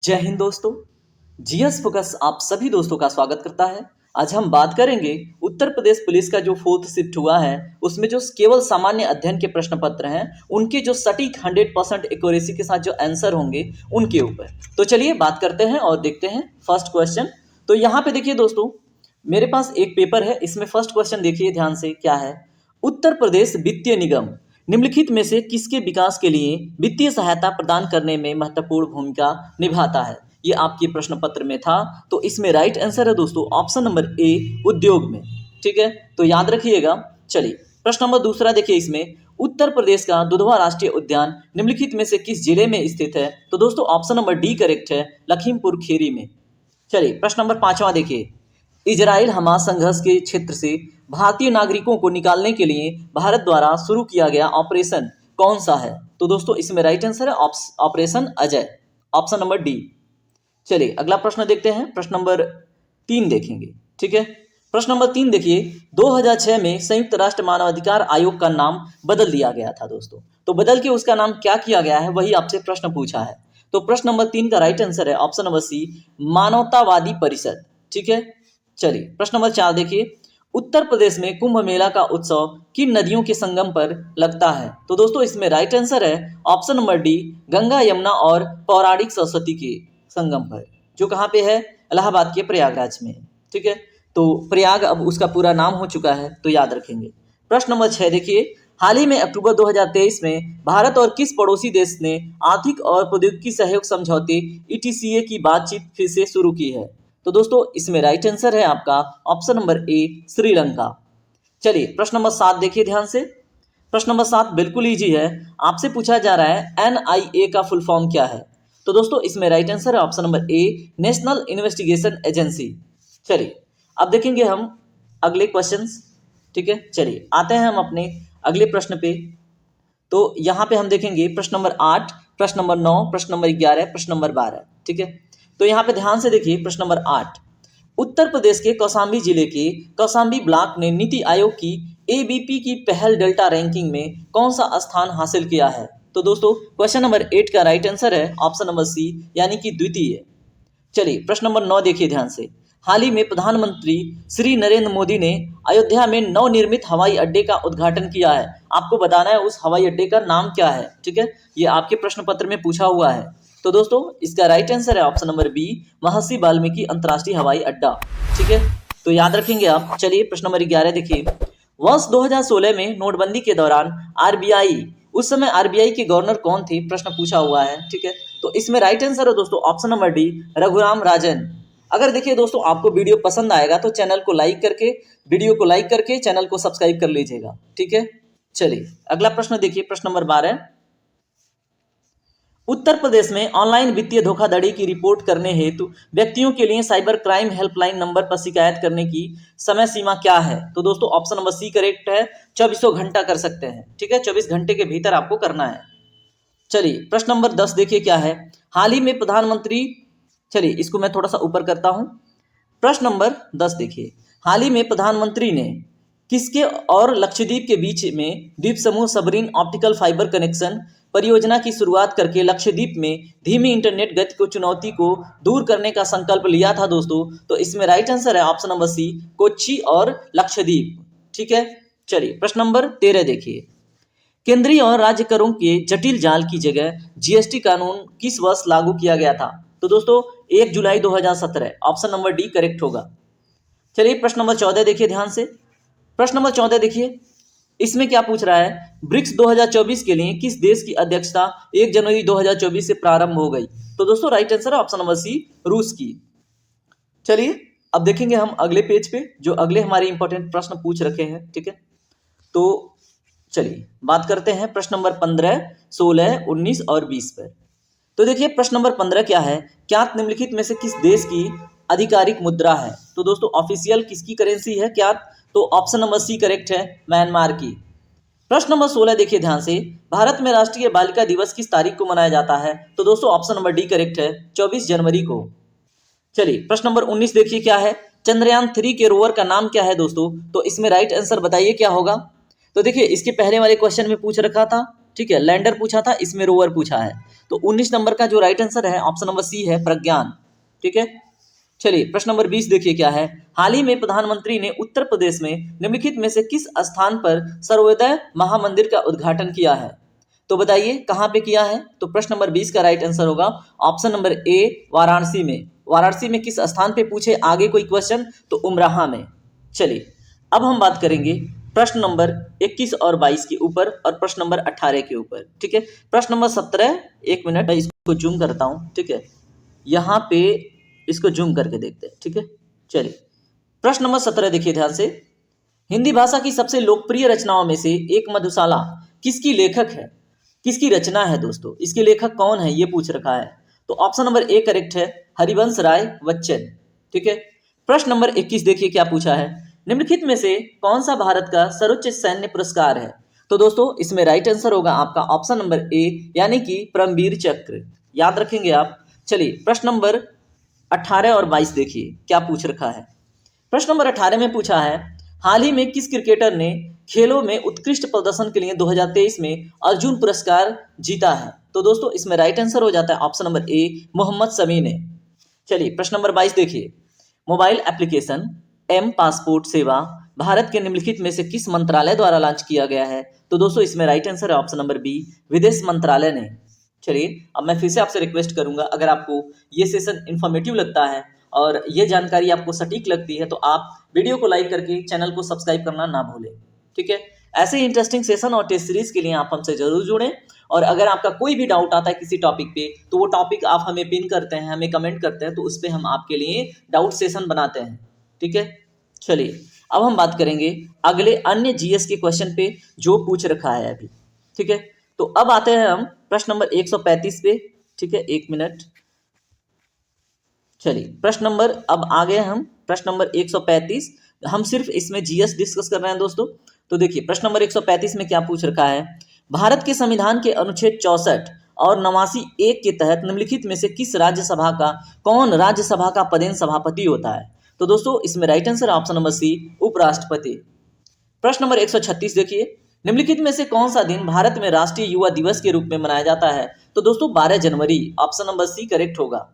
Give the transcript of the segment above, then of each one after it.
जय हिंद दोस्तों। GS focus आप सभी दोस्तों का स्वागत करता है। आज हम बात करेंगे उत्तर प्रदेश पुलिस का जो 4th शिफ्ट हुआ है उसमें जो केवल सामान्य अध्ययन के प्रश्न पत्र हैं उनके जो सटीक 100% एक्यूरेसी के साथ जो आंसर होंगे उनके ऊपर। तो चलिए बात करते हैं और देखते हैं फर्स्ट क्वेश्चन। तो यहाँ पे देखिए दोस्तों, मेरे पास एक पेपर है, इसमें फर्स्ट क्वेश्चन देखिए ध्यान से क्या है। उत्तर प्रदेश वित्तीय निगम निम्नलिखित में से किसके विकास के लिए वित्तीय सहायता प्रदान करने में महत्वपूर्ण भूमिका निभाता है। ये आपके प्रश्न पत्र में था, तो इसमें राइट आंसर है दोस्तों ऑप्शन नंबर ए, उद्योग में। ठीक है, तो याद रखिएगा। चलिए प्रश्न नंबर दूसरा देखिए, इसमें उत्तर प्रदेश का दुधवा राष्ट्रीय उद्यान निम्नलिखित में से किस जिले में स्थित है। तो दोस्तों ऑप्शन नंबर डी करेक्ट है, लखीमपुर खीरी में। चलिए प्रश्न नंबर पांचवा देखिए, इजराइल हमास संघर्ष के क्षेत्र से भारतीय नागरिकों को निकालने के लिए भारत द्वारा शुरू किया गया ऑपरेशन कौन सा है। तो दोस्तों इसमें राइट आंसर है operation Ajay, option number D. चलिए अगला प्रश्न देखते हैं, प्रश्न नंबर 3 देखेंगे। ठीक है, प्रश्न नंबर 3 देखिए, 2006 में संयुक्त राष्ट्र मानवाधिकार आयोग का नाम बदल दिया गया था दोस्तों। तो बदल के उसका नाम क्या किया गया है वही आपसे प्रश्न पूछा है। तो प्रश्न नंबर 3 का राइट आंसर है ऑप्शन नंबर सी, मानवतावादी परिषद। ठीक है, चलिए प्रश्न नंबर 4 देखिए, उत्तर प्रदेश में कुंभ मेला का उत्सव किन नदियों के संगम पर लगता है। तो दोस्तों इसमें राइट आंसर है option number D, Ganga Yamuna और पौराणिक सरस्वती के संगम पर, जो कहाँ पे है, इलाहाबाद के प्रयागराज में। ठीक है, तो प्रयाग अब उसका पूरा नाम हो चुका है, तो याद रखेंगे। प्रश्न नंबर 6 देखिए, हाल ही में अक्टूबर 2023 में भारत और किस पड़ोसी देश ने आर्थिक और प्रौद्योगिकी सहयोग समझौते ETCA की बातचीत फिर से शुरू की है। तो दोस्तों इसमें राइट आंसर है आपका ऑप्शन नंबर ए, श्रीलंका। चलिए प्रश्न नंबर 7 देखिए ध्यान से। प्रश्न नंबर 7 बिल्कुल इजी है, आपसे पूछा जा रहा है NIA का फुल फॉर्म क्या है। तो दोस्तों इसमें राइट आंसर है ऑप्शन नंबर ए, नेशनल इन्वेस्टिगेशन एजेंसी। चलिए अब देखेंगे हम अगले क्वेश्चंस। ठीक है, चलिए आते हैं हम अपने अगले प्रश्न पे। तो यहाँ पे हम देखेंगे प्रश्न नंबर 8, प्रश्न नंबर 9, प्रश्न नंबर 11, प्रश्न नंबर 12। ठीक है, तो यहाँ पे ध्यान से देखिए प्रश्न नंबर 8, उत्तर प्रदेश के कौशाम्बी जिले के कौशाम्बी ब्लॉक ने नीति आयोग की ABP की पहल डेल्टा रैंकिंग में कौन सा स्थान हासिल किया है। तो दोस्तों क्वेश्चन नंबर 8 का राइट आंसर है ऑप्शन नंबर सी, यानी कि द्वितीय। चलिए प्रश्न नंबर 9 देखिए ध्यान से, हाल ही में प्रधानमंत्री श्री नरेंद्र मोदी ने अयोध्या में नवनिर्मित हवाई अड्डे का उद्घाटन किया है। आपको बताना है उस हवाई अड्डे का नाम क्या है। ठीक है, ये आपके प्रश्न पत्र में पूछा हुआ है। तो दोस्तों इसका राइट आंसर है ऑप्शन नंबर बी, महर्षि वाल्मीकि अंतर्राष्ट्रीय हवाई अड्डा। ठीक है, तो याद रखेंगे आप। चलिए प्रश्न नंबर 11 देखिए, वर्ष 2016 में नोटबंदी के दौरान RBI, उस समय RBI के गवर्नर कौन थे, प्रश्न पूछा हुआ है। ठीक है, तो इसमें राइट आंसर है दोस्तों option number D, Raghuram Rajan. अगर देखिए दोस्तों आपको वीडियो पसंद आएगा तो चैनल को लाइक करके, वीडियो को लाइक करके चैनल को सब्सक्राइब कर लीजिएगा। ठीक है, चलिए अगला प्रश्न देखिए, प्रश्न नंबर 12, उत्तर प्रदेश में ऑनलाइन वित्तीय धोखाधड़ी की रिपोर्ट करने हेतु व्यक्तियों के लिए साइबर क्राइम हेल्पलाइन नंबर पर शिकायत करने की समय सीमा क्या है। तो दोस्तों ऑप्शन नंबर सी करेक्ट है, 24 घंटा कर सकते हैं। ठीक है, 24 घंटे के भीतर आपको करना है। चलिए प्रश्न नंबर 10 देखिए क्या है, हाल ही में प्रधानमंत्री, चलिए इसको मैं थोड़ा सा ऊपर करता हूं। प्रश्न नंबर 10 देखिए, हाल ही में प्रधानमंत्री ने किसके और लक्षद्वीप के बीच में द्वीप समूह सबरीन ऑप्टिकल फाइबर कनेक्शन परियोजना की शुरुआत करके लक्षद्वीप में धीमी इंटरनेट गति को चुनौती को दूर करने का संकल्प लिया था दोस्तों। तो इसमें राइट आंसर है ऑप्शन नंबर सी, कोच्चि और लक्षद्वीप। ठीक है, चलिए प्रश्न नंबर 13 देखिए, केंद्रीय और राज्य करों के जटिल जाल की जगह GST कानून किस वर्ष लागू किया गया था। तो दोस्तों 1 जुलाई 2017, ऑप्शन नंबर डी करेक्ट होगा। चलिए प्रश्न नंबर 14 देखिए ध्यान से। प्रश्न नंबर 14 देखिए, इसमें क्या पूछ रहा है, ब्रिक्स 2024 के लिए किस देश की अध्यक्षता 1 जनवरी 2024 से प्रारंभ हो गई। तो दोस्तों राइट आंसर है ऑप्शन नंबर सी, रूस की। चलिए अब देखेंगे हम अगले पेज पे जो अगले हमारे इंपॉर्टेंट प्रश्न पूछ रखे हैं। ठीक है, तो चलिए बात करते हैं प्रश्न नंबर 15, 16, 19 और 20 पर। तो देखिए प्रश्न नंबर 15 क्या है, क्या निम्नलिखित में से किस देश की आधिकारिक मुद्रा है। तो दोस्तों ऑफिशियल किसकी करेंसी है क्या, तो ऑप्शन नंबर सी करेक्ट है, म्यांमार की। प्रश्न नंबर 16 देखिए ध्यान से, भारत में राष्ट्रीय बालिका दिवस किस तारीख को मनाया जाता है। तो दोस्तों ऑप्शन नंबर डी करेक्ट है, 24 जनवरी को। चलिए प्रश्न नंबर 19 देखिए क्या है, चंद्रयान 3 के रोवर का नाम क्या है दोस्तों। तो इसमें राइट आंसर बताइए क्या होगा। तो देखिए इसके पहले वाले क्वेश्चन में पूछ रखा था, ठीक है, लैंडर पूछा था, इसमें रोवर पूछा है। तो 19 नंबर का जो राइट आंसर है ऑप्शन नंबर सी है प्रज्ञान। ठीक है, चलिए प्रश्न नंबर 20 देखिए क्या है। हाल ही में प्रधानमंत्री ने उत्तर प्रदेश में निम्नलिखित में से किस स्थान पर सर्वोदय महामंदिर का उद्घाटन किया है? तो बताइए कहां पे किया है? तो प्रश्न नंबर 20 का राइट आंसर होगा ऑप्शन नंबर ए वाराणसी में। वाराणसी में किस स्थान पे पूछे आगे कोई क्वेश्चन तो उमराहा में। चलिए अब हम बात करेंगे प्रश्न नंबर 21 और 22 के ऊपर और प्रश्न नंबर 18 के ऊपर। ठीक है, प्रश्न नंबर 17, एक मिनट मैं इसको जूम करता हूं। ठीक है, यहाँ पे इसको जूम करके देखते हैं। ठीक है, चलिए प्रश्न नंबर 17 देखिए ध्यान से। हिंदी भाषा की सबसे लोकप्रिय रचनाओं में से एक मधुशाला किसकी लेखक है? किसकी रचना है दोस्तों? इसके लेखक कौन है ये पूछ रखा है। तो ऑप्शन नंबर ए करेक्ट है, हरिवंश राय बच्चन। ठीक है, प्रश्न नंबर 21 देखिए क्या पूछा है। निम्नलिखित में से कौन सा भारत का सर्वोच्च सैन्य पुरस्कार है? तो दोस्तों इसमें राइट आंसर होगा आपका ऑप्शन नंबर ए यानी कि परमवीर चक्र। याद रखेंगे आप। चलिए प्रश्न नंबर 18 और 22 देखिए क्या पूछ रखा है। प्रश्न नंबर 18 में पूछा है हाल ही में किस क्रिकेटर ने खेलों में उत्कृष्ट प्रदर्शन के लिए 2023 में अर्जुन पुरस्कार जीता है? तो दोस्तों इसमें राइट आंसर हो जाता है option number A Mohammed Shami ने। चलिए प्रश्न नंबर 22 देखिए। मोबाइल एप्लीकेशन एम पासपोर्ट सेवा भारत के निम्नलिखित में से किस मंत्रालय द्वारा लॉन्च किया गया है? तो दोस्तों इसमें राइट आंसर है ऑप्शन नंबर बी विदेश मंत्रालय ने। चलिए अब मैं फिर से आपसे रिक्वेस्ट करूंगा, अगर आपको ये सेशन इन्फॉर्मेटिव लगता है और ये जानकारी आपको सटीक लगती है तो आप वीडियो को लाइक करके चैनल को सब्सक्राइब करना ना भूलें। ठीक है, ऐसे ही इंटरेस्टिंग सेशन और टेस्ट सीरीज के लिए आप हमसे जरूर जुड़ें। और अगर आपका कोई भी डाउट आता है किसी टॉपिक पे तो वो टॉपिक आप हमें पिन करते हैं, हमें कमेंट करते हैं, तो उस पर हम आपके लिए डाउट सेशन बनाते हैं। ठीक है, चलिए अब हम बात करेंगे अगले अन्य जीएस के क्वेश्चन पे जो पूछ रखा है अभी। ठीक है, तो अब आते हैं हम प्रश्न नंबर 135 पे। ठीक है, एक मिनट। चलिए प्रश्न नंबर अब आ गए हम प्रश्न नंबर 135। हम सिर्फ इसमें जीएस डिस्कस कर रहे हैं दोस्तों। तो देखिए प्रश्न नंबर 135 में क्या पूछ रखा है। भारत के संविधान के अनुच्छेद 64 और 89(1) के तहत निम्नलिखित में से किस राज्यसभा का कौन राज्यसभा का पदेन सभापति होता है? तो दोस्तों इसमें right answer option number C उपराष्ट्रपति। प्रश्न नंबर 136 देखिए। निम्नलिखित में से कौन सा दिन भारत में राष्ट्रीय युवा दिवस के रूप में मनाया जाता है? तो दोस्तों 12 जनवरी, ऑप्शन नंबर सी करेक्ट होगा।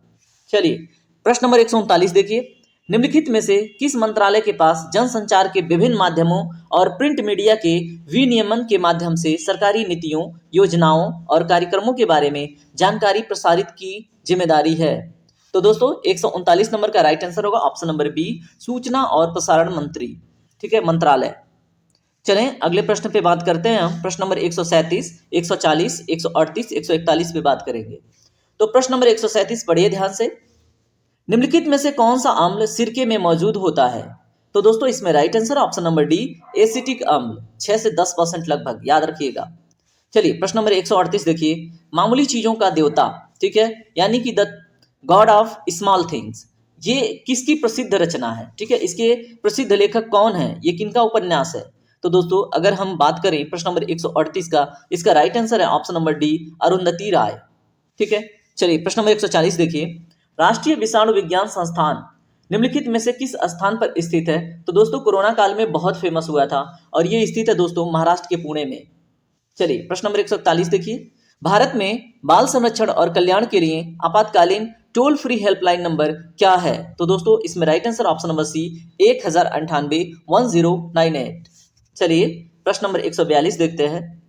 चलिए प्रश्न नंबर 139 देखिए। निम्नलिखित में से किस मंत्रालय के पास जनसंचार के विभिन्न माध्यमों और प्रिंट मीडिया के विनियमन के माध्यम से सरकारी नीतियों, योजनाओं और कार्यक्रमों के बारे में जानकारी प्रसारित की जिम्मेदारी है? तो दोस्तों 139 नंबर का राइट आंसर होगा ऑप्शन नंबर बी सूचना और प्रसारण मंत्री। ठीक है, मंत्रालय। चलें अगले प्रश्न पे बात करते हैं हम। प्रश्न नंबर 137, 140, 138, 141 पे बात करेंगे। तो प्रश्न नंबर 137 पढ़िए ध्यान से। निम्नलिखित में से कौन सा अम्ल सिरके में मौजूद होता है? तो दोस्तों इसमें right answer option number D acetic अम्ल, 6 से 10% लगभग, याद रखिएगा। चलिए प्रश्न नंबर 138 देखिए। मामूली चीजों का देवता, ठीक है, यानी कि the God of small things, ये किसकी प्रसिद्ध रचना है? ठीक है, इसके प्रसिद्ध लेखक कौन है? ये किनका उपन्यास है? तो दोस्तों अगर हम बात करें प्रश्न नंबर 138 का, इसका राइट आंसर है ऑप्शन नंबर डी अरुंधति राय। ठीक है, चलिए प्रश्न नंबर 140 देखिए। राष्ट्रीय विषाणु विज्ञान संस्थान निम्नलिखित में से किस स्थान पर स्थित है? तो दोस्तों कोरोना काल में बहुत फेमस हुआ था और ये स्थित है दोस्तों महाराष्ट्र के पुणे में। चलिए प्रश्न नंबर 141 देखिए। भारत में बाल संरक्षण और कल्याण के लिए आपातकालीन टोल फ्री हेल्पलाइन नंबर क्या है? तो दोस्तों इसमें right answer option number C 1098-1098। चलिए प्रश्न नंबर 142 देखते हैं।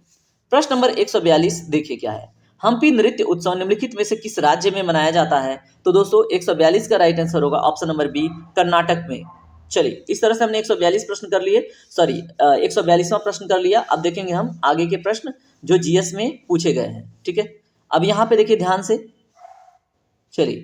प्रश्न नंबर 142 देखिए क्या है। हम्पी नृत्य उत्सव निम्नलिखित में से किस राज्य में मनाया जाता है? तो दोस्तों 142 का राइट आंसर होगा ऑप्शन नंबर बी कर्नाटक में। चलिए इस तरह से हमने 142 प्रश्न कर लिए, 142वां प्रश्न कर लिया। अब देखेंगे हम आगे के प्रश्न जो जीएस में पूछे गए हैं। ठीक है, अब यहाँ पे देखिए ध्यान से। चलिए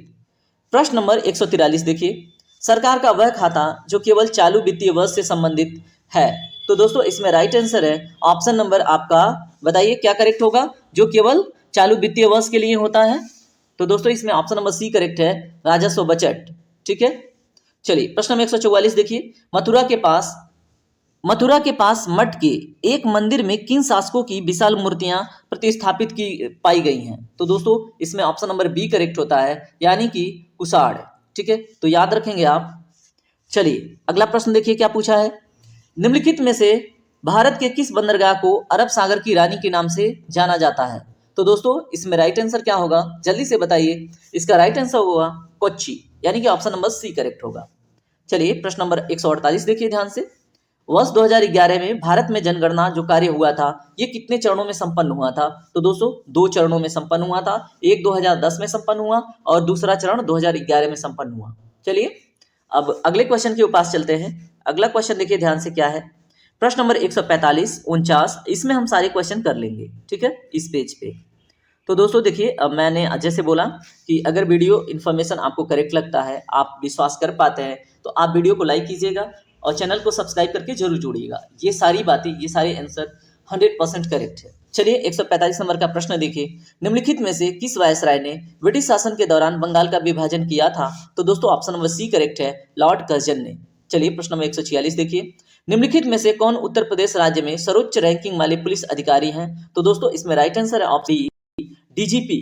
प्रश्न नंबर 143 देखिए। सरकार का वह खाता जो केवल चालू वित्तीय वर्ष से संबंधित है? तो दोस्तों इसमें राइट आंसर है ऑप्शन नंबर आपका, बताइए क्या करेक्ट होगा, जो केवल चालू वित्तीय वर्ष के लिए होता है? तो दोस्तों इसमें ऑप्शन नंबर सी करेक्ट है, राजस्व बजट। ठीक है, चलिए प्रश्न नंबर 144 देखिए। मथुरा के पास मठ के एक मंदिर में किन शासकों की विशाल मूर्तियां प्रतिस्थापित की पाई गई हैं? तो दोस्तों इसमें ऑप्शन नंबर बी करेक्ट होता है, यानी कि कुषाण। ठीक है, तो याद रखेंगे आप। चलिए अगला प्रश्न देखिए क्या पूछा है। निम्नलिखित में से भारत के किस बंदरगाह को अरब सागर की रानी के नाम से जाना जाता है? तो दोस्तों इसमें राइट आंसर क्या होगा, जल्दी से बताइए। इसका राइट आंसर होगा कोच्चि, यानी कि ऑप्शन नंबर सी करेक्ट होगा। चलिए प्रश्न नंबर 148 देखिए ध्यान से। वर्ष 2011 में भारत में जनगणना जो कार्य हुआ था ये कितने चरणों में संपन्न हुआ था? तो दोस्तों 2 चरणों में संपन्न हुआ था। एक 2010 में संपन्न हुआ और दूसरा चरण 2011 में संपन्न हुआ। चलिए अब अगले क्वेश्चन के पास चलते हैं। अगला क्वेश्चन देखिए ध्यान से क्या है। प्रश्न नंबर 145, 49, इसमें हम सारे क्वेश्चन कर लेंगे, ठीक है, इस पेज पे। तो दोस्तों देखिए, अब मैंने जैसे बोला कि अगर वीडियो इन्फॉर्मेशन आपको करेक्ट लगता है, आप विश्वास कर पाते हैं, तो आप वीडियो को लाइक कीजिएगा और चैनल को सब्सक्राइब करके जरूर जुड़िएगा। ये सारी बातें, ये सारे आंसर 100% करेक्ट है। चलिए 145 नंबर का प्रश्न देखिए। निम्नलिखित में से किस वायसराय ने ब्रिटिश शासन के दौरान बंगाल का विभाजन किया था? तो दोस्तों ऑप्शन नंबर सी करेक्ट है, लॉर्ड कर्जन ने। चलिए प्रश्न नंबर 146 देखिए। निम्नलिखित में से कौन उत्तर प्रदेश राज्य में सर्वोच्च रैंकिंग वाले पुलिस अधिकारी हैं? तो दोस्तों इसमें राइट आंसर है ऑप्शन डीजीपी,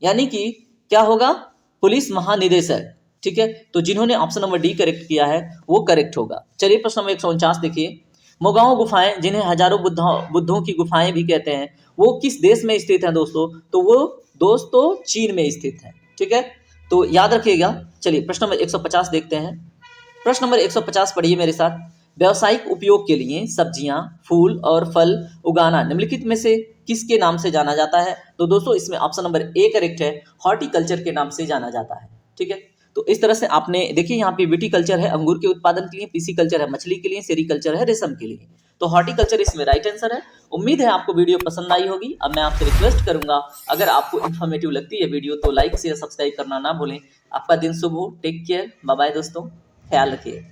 यानी कि क्या होगा, पुलिस महानिदेशक, ठीक है। तो जिन्होंने ऑप्शन नंबर डी करेक्ट किया है वो करेक्ट होगा। चलिए प्रश्न नंबर 149 देखिए। मोगाओ गुफाएं, जिन्हें हजारों बुद्धों की गुफाएं भी कहते हैं, वो किस देश में स्थित है दोस्तों? तो वो दोस्तों चीन में स्थित है, ठीक है, तो याद रखिएगा। चलिए प्रश्न नंबर 150 देखते हैं। प्रश्न नंबर 150 पढ़िए मेरे साथ। व्यावसायिक उपयोग के लिए सब्जियां, फूल और फल उगाना निम्नलिखित में से किसके नाम से जाना जाता है? तो दोस्तों इसमें ऑप्शन नंबर ए करेक्ट है, हॉर्टिकल्चर के नाम से जाना जाता है, ठीक है। तो इस तरह से आपने देखिए, यहाँ पे विटीकल्चर है अंगूर के उत्पादन के लिए, पीसीकल्चर है मछली के लिए, सेरीकल्चर है रेशम के लिए, तो हॉर्टिकल्चर इसमें राइट आंसर है। उम्मीद है आपको वीडियो पसंद आई होगी। अब मैं आपसे रिक्वेस्ट करूंगा, अगर आपको इन्फॉर्मेटिव लगती है वीडियो तो लाइक शेयर सब्सक्राइब करना ना भूलें। आपका दिन शुभ हो। टेक केयर, बाय बाय दोस्तों, ख्याल रखिए।